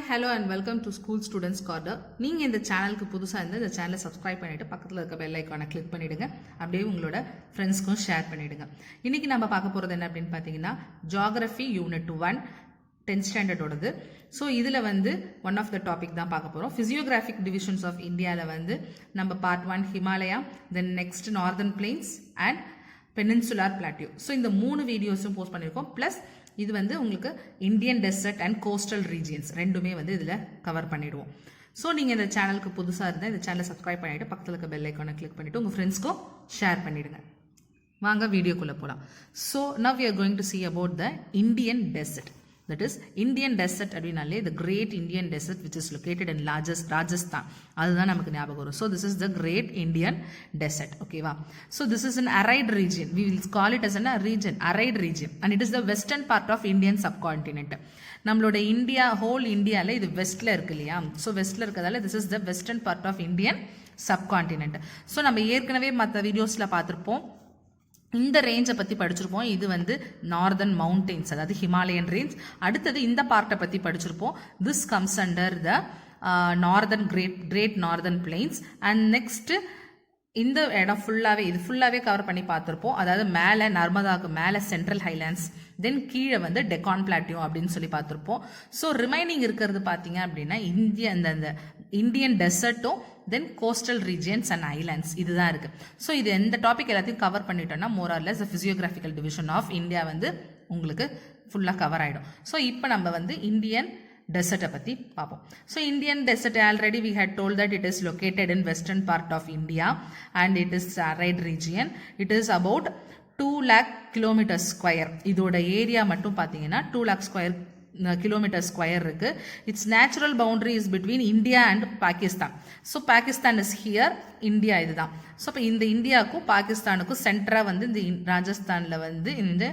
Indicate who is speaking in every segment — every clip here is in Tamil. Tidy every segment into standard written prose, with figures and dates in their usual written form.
Speaker 1: hello and welcome to School Students Corner. நீங்க இந்த சேனலுக்கு புதுசா இருந்தா இந்த சேனலை சப்ஸ்கிரைப் பண்ணிட்டு பக்கத்துல இருக்க பெல் ஐகானை கிளிக் பண்ணிடுங்க. அப்படியே உங்களோட ஃப்ரெண்ட்ஸ்க்கும் ஷேர் பண்ணிடுங்க. இன்னைக்கு நம்ம பார்க்க போறது என்ன அப்படின்னு பாத்தீங்கன்னா ஜியோகிராஃபி யூனிட் 1 10th ஸ்டாண்டர்ட் ஓடது. ஸோ இதில் வந்து ஒன் ஆஃப் த டாபிக் தான் பார்க்க போகிறோம். ஃபிசியோகிராஃபிக் டிவிஷன்ஸ் ஆஃப் இந்தியாவில் வந்து நம்ம part 1 Himalaya, then next northern plains and peninsular plateau. So இந்த 3 வீடியோஸும் போஸ்ட் பண்ணியிருக்கோம். ப்ளஸ் இது வந்து உங்களுக்கு Indian desert and coastal regions ரெண்டுமே வந்து இதில் கவர் பண்ணிடுவோம். ஸோ நீங்கள் இந்த சேனலுக்கு புதுசாக இருந்தால் இந்த சேனலை சப்ஸ்கிரைப் பண்ணிவிட்டு பக்கத்தில் இருக்க பெல் ஐக்கானை கிளிக் பண்ணிவிட்டு உங்கள் ஃப்ரெண்ட்ஸ்க்கும் ஷேர் பண்ணிவிடுங்க. வாங்க வீடியோக்குள்ளே போகலாம். So now we are going to see about the Indian desert. That is Indian desert அப்படின்னாலே the great Indian desert which is located in Rajasthan. அதுதான் நமக்கு ஞாபகம் வரும். So this is the great Indian desert. ஓகேவா? So this is an arid region. We will call it as an region, arid region, and it is the western part of Indian subcontinent. நம்மளோட இந்தியா ஹோல் இந்தியாவில் இது வெஸ்ட்ல இருக்கு இல்லையா? ஸோ வெஸ்ட்ல இருக்கிறதால this is the western part of Indian subcontinent. So நம்ம ஏற்கனவே மற்ற வீடியோஸில் பார்த்துருப்போம். இந்த ரேஞ்சை பற்றி படிச்சிருப்போம். இது வந்து நார்தர்ன் மவுண்டெயின்ஸ், அதாவது ஹிமாலயன் ரேஞ்ச். அடுத்தது இந்த பார்ட்டை பற்றி படிச்சிருப்போம். This comes under the northern great northern plains. And next இந்த இடம் ஃபுல்லாகவே இது ஃபுல்லாகவே கவர் பண்ணி பார்த்துருப்போம். அதாவது மேலே நர்மதாவுக்கு மேலே சென்ட்ரல் ஹைலாண்ட்ஸ், தென் கீழே வந்து டெக்கான் பிளாட்டியூ அப்படின்னு சொல்லி பார்த்துருப்போம். ஸோ ரிமைனிங் இருக்கிறது பார்த்தீங்க அப்படின்னா இந்த இந்தியன் டெசர்ட்டும் then coastal regions and islands இதுதான் இருக்குது. ஸோ இது எந்த டாபிக் எல்லாத்தையும் கவர் பண்ணிட்டோம்னா more or less physiographical division of India வந்து உங்களுக்கு ஃபுல்லாக கவர் ஆகிடும். ஸோ இப்போ நம்ம வந்து இந்தியன் டெசர்ட்டை பற்றி பார்ப்போம். So Indian desert already we had told that it is located in western part of India and it is arid region. It is about 2 lakh kilometer square. இதோட ஏரியா மட்டும் பார்த்தீங்கன்னா 2 lakh kilometer square இருக்கு. It's natural boundary is between India and Pakistan. So Pakistan is here, India இதுதான். ஸோ இப்போ இந்த இந்தியாவுக்கும் பாகிஸ்தானுக்கும் சென்டராக வந்து இந்த ராஜஸ்தானில் வந்து இந்த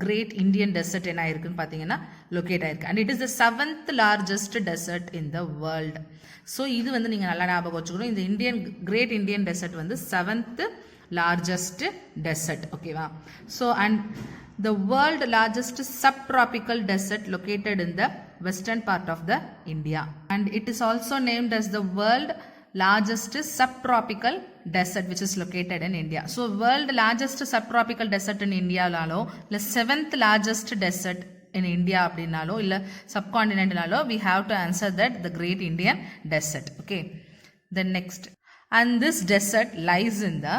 Speaker 1: கிரேட் இந்தியன் டெசர்ட் என்ன இருக்குன்னு பார்த்தீங்கன்னா லொக்கேட் ஆயிருக்கு. And it is the 7th largest dessert in the world. So இது வந்து நீங்கள் நல்லா ஞாபகம் வச்சுக்கணும். இந்த கிரேட் இந்தியன் டெசர்ட் வந்து 7th largest desert. ஓகேவா? So and the world largest subtropical desert located in the western part of the India, and it is also named as the world largest subtropical desert which is located in India. So world largest subtropical desert in India Lalo இல்ல 7th largest desert in India அப்படின்னாலோ இல்ல subcontinentனாலோ we have to answer that the great Indian desert. Okay, then next, and this desert lies in the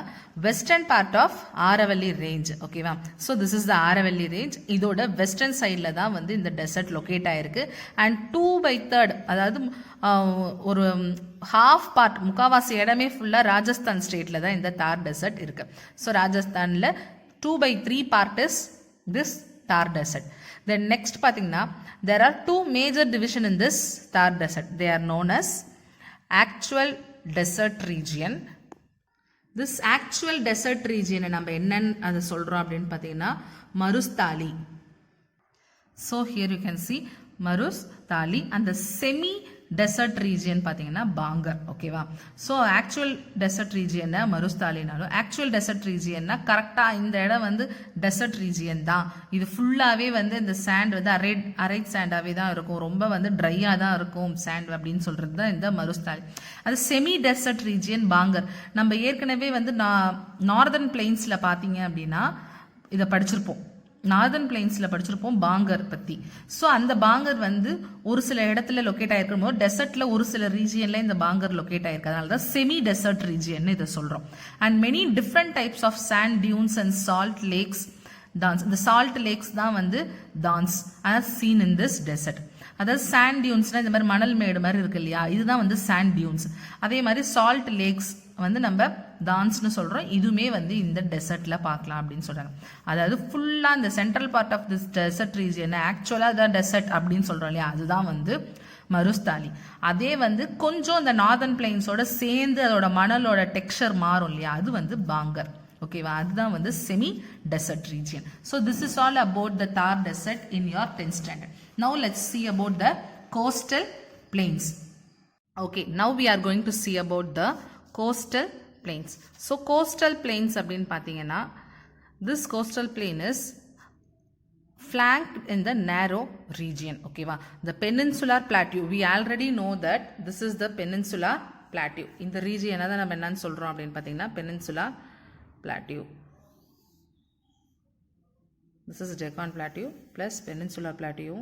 Speaker 1: western part of Aravalli range. Okay va? So this is the Aravalli range. இதோட western sideல தான் வந்து இந்த desert locate ஆயிருக்கு. and 2/3 அதாவது ஒரு ஹாஃப் பார்ட் முக்காவாசி இடமே ஃபுல்லா ராஜஸ்தான் ஸ்டேட்ல தான் இந்த தார் டெசர்ட் இருக்கு. ஸோ ராஜஸ்தான்ல 2/3 part is this Thar desert. Then next பார்த்தீங்கன்னா there are 2 major division in this Thar desert. They are known as actual desert region. This actual desert region நம்ம என்னன்னு அதை சொல்றோம் அப்படின்னு பார்த்தீங்கன்னா மருஸ்தாலி. So here you can see மருஸ்தாலி. and the semi desert region பார்த்தீங்கன்னா பாங்கர். ஓகேவா? ஸோ ஆக்சுவல் டெசர்ட் ரீஜியனை மருஸ்தாலினாலும் ஆக்சுவல் டெசர்ட் ரீஜியன்னா கரெக்டாக இந்த இடம் வந்து டெசர்ட் ரீஜியன் தான். இது ஃபுல்லாகவே வந்து இந்த சாண்ட் வந்து அரைட் சாண்டாகவே தான் இருக்கும், ரொம்ப வந்து ட்ரையாக தான் இருக்கும் சாண்ட் அப்படின்னு சொல்கிறது தான் இந்த மருஸ்தாலி. அது செமி டெசர்ட் ரீஜியன் பாங்கர். நம்ம ஏற்கனவே வந்து நார்தர்ன் பிளெயின்ஸில் பார்த்தீங்க அப்படின்னா இதை படிச்சிருப்போம். நார்தர்ன் பிளெயின்ஸில் படிச்சிருப்போம் பாங்கர் பற்றி. ஸோ அந்த பாங்கர் வந்து ஒரு சில இடத்துல லொக்கேட் ஆயிருக்கும் போது டெசர்ட்ல ஒரு சில ரீஜியன்ல இந்த பாங்கர் லொக்கேட் ஆயிருக்கு. அதனால தான் செமி டெசர்ட் ரீஜியன் இதை சொல்றோம். And many different types of sand dunes and salt lakes dhands. இந்த சால்ட் லேக்ஸ் தான் வந்து dhands as seen in this desert. அதாவது சாண்ட் டியூன்ஸ்னா இந்த மாதிரி மணல் மேடு மாதிரி இருக்கு இல்லையா, இதுதான் வந்து சாண்ட் டியூன்ஸ். அதே மாதிரி சால்ட் லேக்ஸ் வந்து நம்ம டான்ஸ்னு சொல்றோம். இதுவுமே வந்து இந்த டெசர்ட்ல பார்க்கலாம் அப்படின்னு சொல்றாங்க. அதாவது ஃபுல்லா இந்த central part of this desert region ஆக்சுவலா த டெசர்ட் அப்படின்னு சொல்றோம் இல்லையா, அதுதான் வந்து மருஸ்தாலி. அதே வந்து கொஞ்சம் இந்த நார்தர்ன் பிளெயின்ஸோட சேர்ந்து அதோட மணலோட டெக்ஸ்சர் மாறும் இல்லையா, அது வந்து பாங்கர். ஓகேவா? அதுதான் வந்து semi desert region. So this is all about the Thar desert in your 10th standard. Now let's see about the coastal plains. Okay, now we are going to see about the coastal plains. So coastal plains அப்படின்னு பார்த்தீங்கன்னா this coastal plain is flanked in the narrow region. Okay va, the peninsular plateau, we already know that this is the peninsular plateau. In the region adha nam enna solrom appdin pathina peninsular plateau. This is Deccan plateau plus peninsular plateau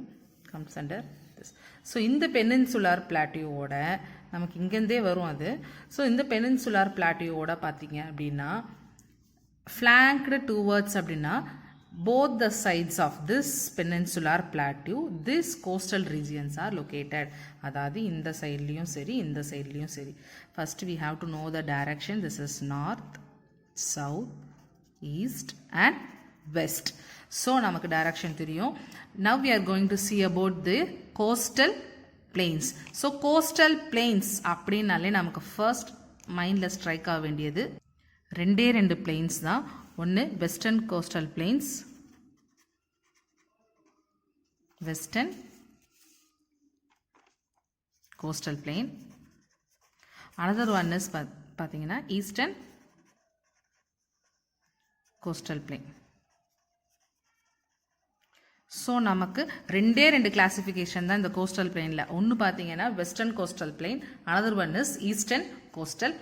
Speaker 1: comes under this. So in the peninsular plateau oda நமக்கு இங்கேருந்தே வரும் அது. ஸோ இந்த பெனின்சுலார் பிளாட்டியோட பார்த்தீங்க அப்படின்னா ஃப்ளாங்க்டு டுவர்ட்ஸ் அப்படின்னா both the sides of this peninsular plateau, this coastal regions are located. அதாவது இந்த சைட்லேயும் சரி இந்த சைட்லேயும் சரி. First we have to know the direction. This is north, south, east and west. So நமக்கு direction தெரியும். Now we are going to see about the coastal plains. So coastal plains அப்படின்னாலே நமக்கு first மைண்டில் ஸ்ட்ரைக் ஆக வேண்டியது ரெண்டு plains தான். ஒன்று western coastal plains, western coastal plain. Another one is பார்த்தீங்கன்னா ஈஸ்டர்ன் கோஸ்டல் பிளெயின். ஸோ நமக்கு ரெண்டு கிளாசிஃபிகேஷன் தான் இந்த கோஸ்டல் பிளெயினில். ஒன்று பார்த்தீங்கன்னா western coastal plain, another one is eastern coastal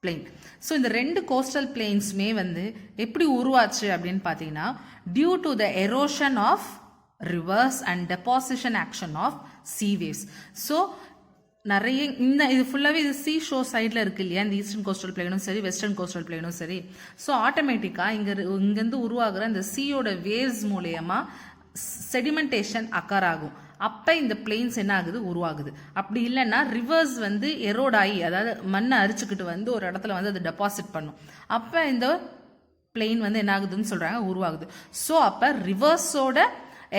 Speaker 1: plain. So இந்த ரெண்டு கோஸ்டல் பிளெயின்ஸுமே வந்து எப்படி உருவாச்சு அப்படின்னு பார்த்தீங்கன்னா due to the erosion of rivers and deposition action of sea waves. So நிறைய இந்த இது ஃபுல்லாகவே இது சீ ஷோ சைடில் இருக்குது இல்லையா, இந்த ஈஸ்டர்ன் கோஸ்டல் பிளெயினும் சரி வெஸ்டர்ன் கோஸ்டல் பிளெயினும் சரி. ஸோ ஆட்டோமேட்டிக்காக இங்கேருந்து உருவாகிற இந்த சீயோட வேவ்ஸ் மூலயமா செடிமெண்டேஷன் அக்கர் ஆகும். அப்போ இந்த பிளெயின்ஸ் என்ன ஆகுது, உருவாகுது. அப்படி இல்லைன்னா ரிவர்ஸ் வந்து எரோட் ஆகி, அதாவது மண்ணை அரிச்சுக்கிட்டு வந்து ஒரு இடத்துல வந்து அதை டெபாசிட் பண்ணும். அப்போ இந்த பிளெயின் வந்து என்ன ஆகுதுன்னு சொல்கிறாங்க, உருவாகுது. ஸோ அப்போ ரிவர்ஸோட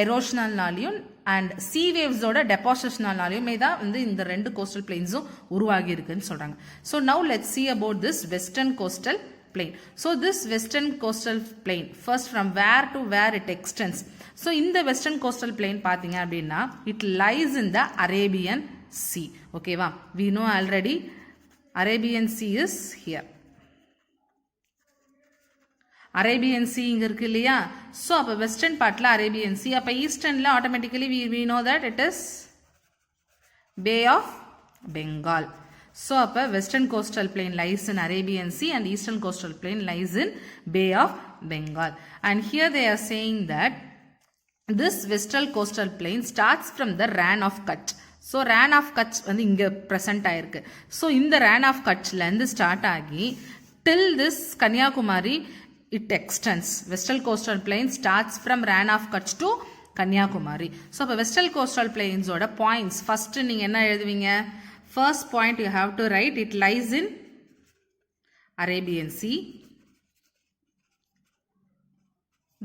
Speaker 1: எரோஷனல்னாலையும் அண்ட் சீ வேவ்ஸோட டெபாசிஷனாலையுமே தான் வந்து இந்த ரெண்டு கோஸ்டல் பிளெயின்ஸும் உருவாகி இருக்குன்னு சொல்கிறாங்க. So now let's see about this western coastal plain. So this western coastal plain, first from where to where it extends. So in the western coastal plain பார்த்தீங்க அப்படின்னா it lies in the Arabian Sea. Okay வா, we know already Arabian Sea is here. Arabian Sea இங்க இருக்கு இல்லையா. ஸோ அப்போ வெஸ்டர்ன் பார்ட்டில் Arabian Sea, அப்போ ஈஸ்டர்னில் automatically we know that it is Bay of Bengal. So அப்போ western coastal plain lies in Arabian Sea and eastern coastal plain lies in Bay of Bengal. And here they are saying that this western coastal plain starts from the Rann of Kutch. So Rann of Kutch வந்து இங்கே ப்ரெசென்ட் ஆயிருக்கு. ஸோ இந்த Rann of Kutchலேருந்து ஸ்டார்ட் ஆகி till this Kanyakumari it extends. Western coastal plain starts from Rann of Kutch to Kanyakumari. So அப்போ western coastal plains ஓட points first நீங்கள் என்ன எழுதுவீங்க, first point you have to write it lies in Arabian Sea.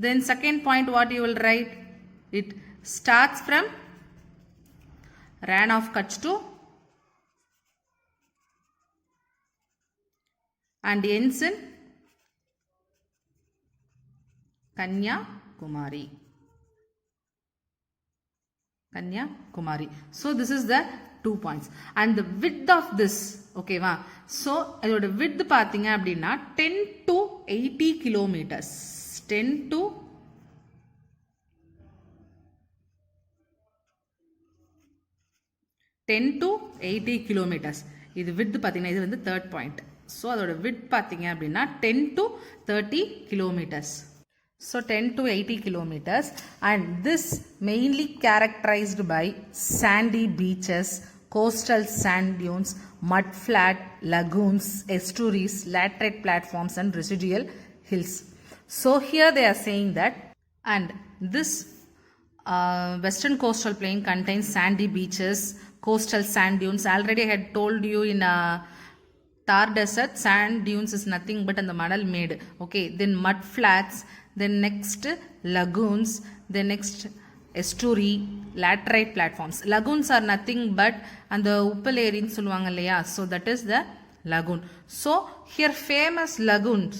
Speaker 1: Then second point what you will write, it starts from Rann of Kutch to and ends in Kanyakumari. So this is the 2 points and the width of this, okay va. So அதோட width பாத்தீங்க அப்படின்னா 10 to 80 kilometers. 10 to 80 kilometers. இது width பாத்தீங்கன்னா இது வந்து third point. So அதோட width பாத்தீங்க அப்படின்னா 10 to 30 kilometers. So 10 to 80 kilometers and this mainly characterized by sandy beaches, coastal sand dunes, mud flat, lagoons, estuaries, laterite platforms and residual hills. So here they are saying that and this western coastal plain contains sandy beaches, coastal sand dunes. Already I had told you in Thar desert sand dunes is nothing but the madal made. Okay, then mud flats, then next lagoons, then next estuary, laterite platforms. Lagoons are nothing but and the uppal area சொல்லுவாங்க இல்லையா, so that is the lagoon. So here famous lagoons,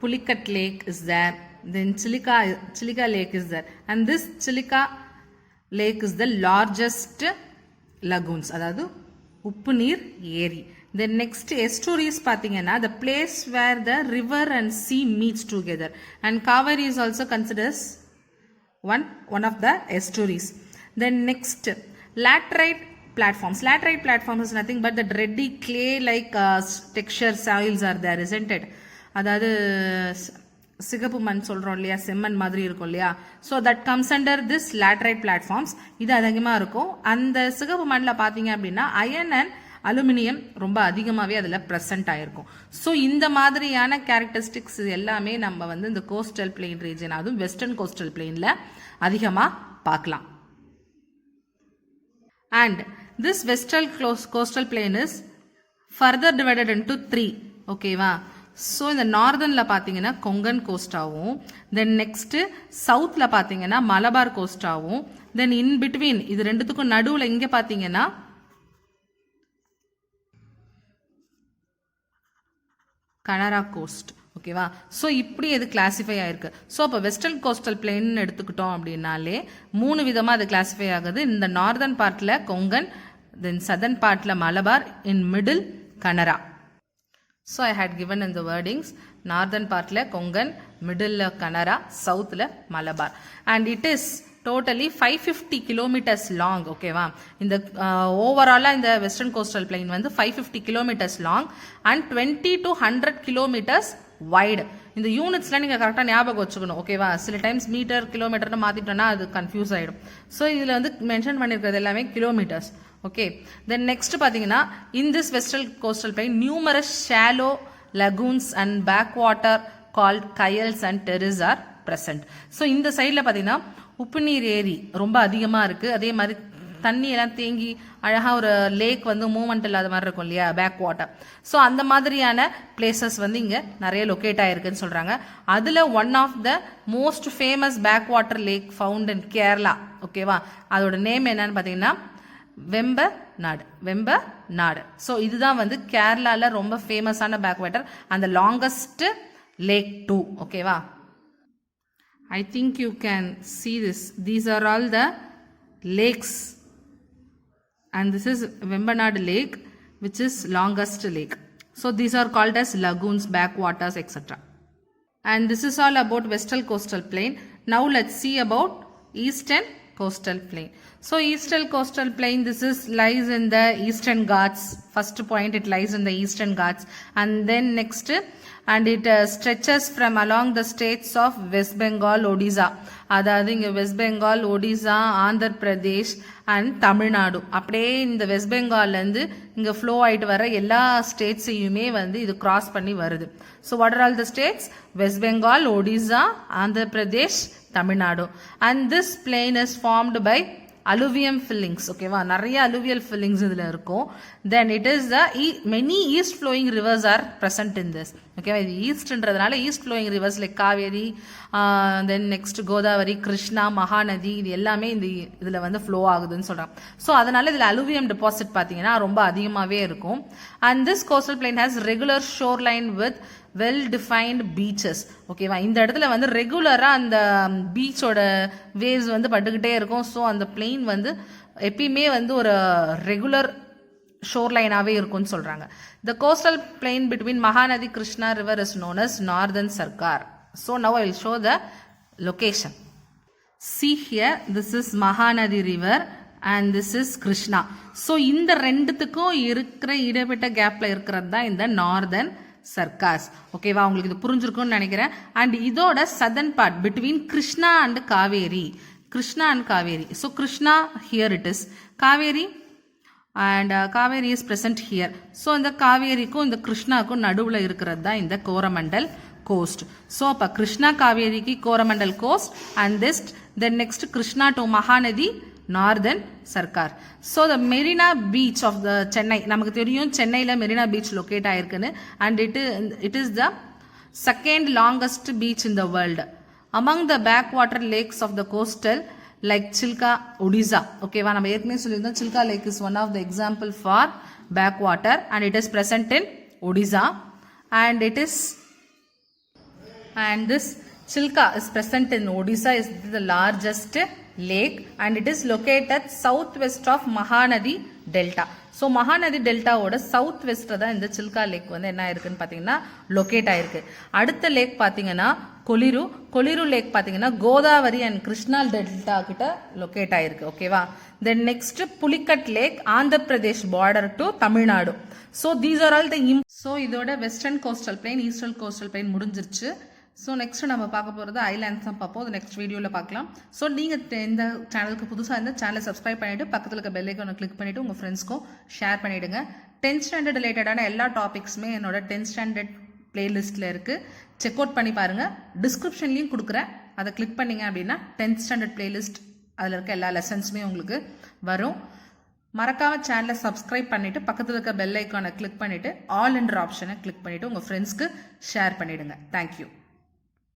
Speaker 1: Pulicat Lake is there, then Chilika Lake is there, and this Chilika Lake is the largest lagoons, அதாவது உப்பு நீர் ஏரி. Then next estuaries பார்த்தீங்கன்னா the place where the river and sea meets together, and Kaveri is also considered one of the estuaries. Then next, laterite platforms. Laterite platforms is nothing but the dready clay like texture soils are there, isn't it? அதாவது சிகப்பு மண் சொல்கிறோம் இல்லையா, செம்மண் மாதிரி இருக்கும் இல்லையா. So that comes under this laterite platforms. இது அதிகமாக இருக்கும். அந்த சிகப்பு மண்ணில் பார்த்தீங்க அப்படின்னா அயன் அண்ட் அலுமினியம் ரொம்ப அதிகமாகவே அதில் ப்ரெசென்ட் ஆகிருக்கும். ஸோ இந்த மாதிரியான கேரக்டரிஸ்டிக்ஸ் எல்லாமே நம்ம வந்து இந்த கோஸ்டல் பிளெயின் ரீஜன், அதுவும் வெஸ்டர்ன் கோஸ்டல் பிளெயினில் அதிகமாக பார்க்கலாம். And this western coastal plain is further divided into 3. ஓகேவா. ஸோ இந்த நார்தனில் பார்த்தீங்கன்னா கொங்கன் கோஸ்டாகவும், தென் நெக்ஸ்ட்டு சவுத்தில் பார்த்தீங்கன்னா மலபார் கோஸ்டாகவும், தென் இன் பிட்வீன் இது ரெண்டுத்துக்கும் நடுவில் இங்கே பார்த்தீங்கன்னா கனரா கோஸ்ட். ஓகேவா. ஸோ இப்படி இது கிளாசிஃபை ஆயிருக்கு. ஸோ அப்போ வெஸ்டர்ன் கோஸ்டல் பிளெயின் எடுத்துக்கிட்டோம் அப்படின்னாலே 3 விதமாக அது கிளாசிஃபை ஆகுது. இந்த நார்தன் பார்ட்டில் கொங்கன், தென் சதர்ன் பார்ட்டில் மலபார், இன் middle Canara. So I had given in the wordings, northern part la Kongan, middle la Kanara, south la Malabar, and it is totally 550 kilometers long. Okay va. In the overall in the western coastal plain வந்து 550 kilometers long and 20 to 100 kilometers wide. இந்த யூனிட்ஸ்லாம் நீங்கள் கரெக்டாக ஞாபகம் வச்சுக்கணும். ஓகேவா. சில டைம்ஸ் மீட்டர் கிலோமீட்டர்னு மாற்றிட்டோன்னா அது கன்ஃபியூஸ் ஆகிடும். ஸோ இதில் வந்து மென்ஷன் பண்ணியிருக்கிறது எல்லாமே கிலோமீட்டர்ஸ். ஓகே. தென் நெக்ஸ்ட் பார்த்தீங்கன்னா in this western coastal plain numerous shallow lagoons and back water called kayals and teris are present. So இந்த சைடில் பார்த்தீங்கன்னா உப்பு நீர் ஏரி ரொம்ப அதிகமாக இருக்குது. அதே மாதிரி தண்ணி எல்லாம் தேங்கி அழகாக ஒரு லேக் வந்து மூவ்மெண்ட் இல்லாத மாதிரி இருக்கும் இல்லையா, பேக் வாட்டர். ஸோ அந்த மாதிரியான பிளேசஸ் வந்து இங்கே நிறைய லொக்கேட் ஆகிருக்குன்னு சொல்கிறாங்க. அதில் one of the most famous back water lake found in Kerala. ஓகேவா. அதோட நேம் என்னன்னு பார்த்தீங்கன்னா வெம்பநாடு. ஸோ இதுதான் வந்து கேரளாவில் ரொம்ப ஃபேமஸான back water and the longest lake too. ஓகேவா. I think you can see this. These are all the lakes and this is Vembanad Lake, which is longest lake. So these are called as lagoons, backwaters, etc. And this is all about western coastal plain. Now let's see about eastern coastal plain. So eastern coastal plain, this is lies in the eastern Ghats. First point, it lies in the eastern Ghats, and then next, and it stretches from along the states of West Bengal, Odisha. அதாவது இங்கே வெஸ்ட் பெங்கால், ஒடிசா, ஆந்திர பிரதேஷ் அண்ட் தமிழ்நாடு, அப்படியே இந்த வெஸ்ட் பெங்கால்லேருந்து இங்கே ஃப்ளோ ஆகிட்டு வர எல்லா ஸ்டேட்ஸையுமே வந்து இது கிராஸ் பண்ணி வருது. So what are all the states? West Bengal, Odisha, Andhra Pradesh, Tamil Nadu. And this plain is formed by alluvium fillings. ஓகேவா. நிறைய அலுவியல் ஃபில்லிங்ஸ் இதில் இருக்கும். Then it is the many east flowing rivers are present in this. ஓகேவா. இது ஈஸ்ட்ன்றதுனால east flowing rivers like Kaveri, then next Godavari, Krishna, Mahanadi, இது எல்லாமே இந்த இதில் வந்து ஃப்ளோ ஆகுதுன்னு சொல்கிறாங்க. ஸோ அதனால இதில் அலுவியம் டெபாசிட் பார்த்தீங்கன்னா ரொம்ப அதிகமாகவே இருக்கும். And this coastal plain has regular shore line with well defined beaches. ஓகேவா. இந்த இடத்துல வந்து ரெகுலராக அந்த பீச்சோட வேவ்ஸ் வந்து பட்டுக்கிட்டே இருக்கும். ஸோ அந்த பிளெயின் வந்து எப்பயுமே வந்து ஒரு ரெகுலர் ஷோர் லைனாகவே இருக்கும்னு சொல்கிறாங்க. The coastal plain between Mahanadi Krishna river is known as northern Sarkar. So now I will show the location. See here, this is Mahanadi river and this is Krishna. So இந்த ரெண்டுத்துக்கும் இருக்கிற இடைப்பட்ட கேப்பில் இருக்கிறது தான் இந்த நார்தன் சர்க்காஸ். ஓகேவா. உங்களுக்கு இது புரிஞ்சிருக்கும்னு நினைக்கிறேன். அண்ட் இதோட southern part between Krishna and Kaveri. Krishna and Kaveri. So Krishna here it is, Kaveri and Kaveri is present here. So இந்த காவேரிக்கும் இந்த கிருஷ்ணாக்கும் நடுவில் இருக்கிறது தான் இந்த கோரமண்டல் கோஸ்ட். ஸோ அப்போ கிருஷ்ணா காவேரிக்கு Coromandel coast and this then next Krishna to Mahanadi northern Sarkar. So the Marina beach of the Chennai, நமக்கு தெரியும் சென்னையில் மெரினா பீச் லொக்கேட் ஆயிருக்குன்னு. And it is the second longest beach in the world. Among the back water lakes of the coastal like Chilka, Odisha. ஓகேவா. நம்ம ஏற்கனவே சொல்லியிருந்தோம் Chilka lake is one of the example for back water and it is present in Odisha. And it is and this Chilka is present in Odisha, is the largest lake and it is located southwest of Mahanadi Delta. So Mahanadi டெல்டாவோட சவுத் வெஸ்ட்டில் தான் இந்த சில்கா லேக் வந்து என்ன ஆயிருக்குன்னு பார்த்தீங்கன்னா லொக்கேட் ஆயிருக்கு. அடுத்த லேக் பார்த்தீங்கன்னா கொலிரு லேக் பார்த்தீங்கன்னா கோதாவரி அண்ட் கிருஷ்ணா டெல்டா கிட்ட லொக்கேட் ஆயிருக்கு. ஓகேவா? Then next Pulicat lake Andhra Pradesh border to Tamil Nadu. So these are all the so இதோட western coastal plain eastern coastal plain முடிஞ்சிருச்சு. ஸோ நெக்ஸ்ட் நம்ம பார்க்க போகிறது ஐலாண்ட்ஸ் தான் பார்ப்போம். அது நெக்ஸ்ட் வீடியோவில் பார்க்கலாம். ஸோ நீங்கள் இந்த சேனலுக்கு புதுசாக இருந்தால் சேனலை சப்ஸ்கிரைப் பண்ணிவிட்டு பக்கத்தில் இருக்க பெல் ஐக்கானை கிளிக் பண்ணிவிட்டு உங்கள் ஃப்ரெண்ட்ஸ்க்கும் ஷேர் பண்ணிவிடுங்க. 10th ஸ்டாண்டர்ட் ரிலேட்டடான எல்லா டாபிக்ஸுமே என்னோட 10th ஸ்டாண்டர்ட் பிளேலிஸ்ட்டில் இருக்குது. செக் அவுட் பண்ணி பாருங்கள். டிஸ்கிரிப்ஷன்லையும் கொடுக்குறேன். அதை கிளிக் பண்ணிங்க அப்படின்னா 10th ஸ்டாண்டர்ட் பிளேலிஸ்ட் அதில் இருக்க எல்லா லெசன்ஸுமே உங்களுக்கு வரும். மறக்காம சேனலை சப்ஸ்கிரைப் பண்ணிவிட்டு பக்கத்தில் இருக்க பெல் ஐக்கானை கிளிக் பண்ணிவிட்டு ஆல் என்ற ஆப்ஷனை கிளிக் பண்ணிவிட்டு உங்கள் ஃப்ரெண்ட்ஸ்க்கு ஷேர் பண்ணிவிடுங்க. தேங்க்யூ.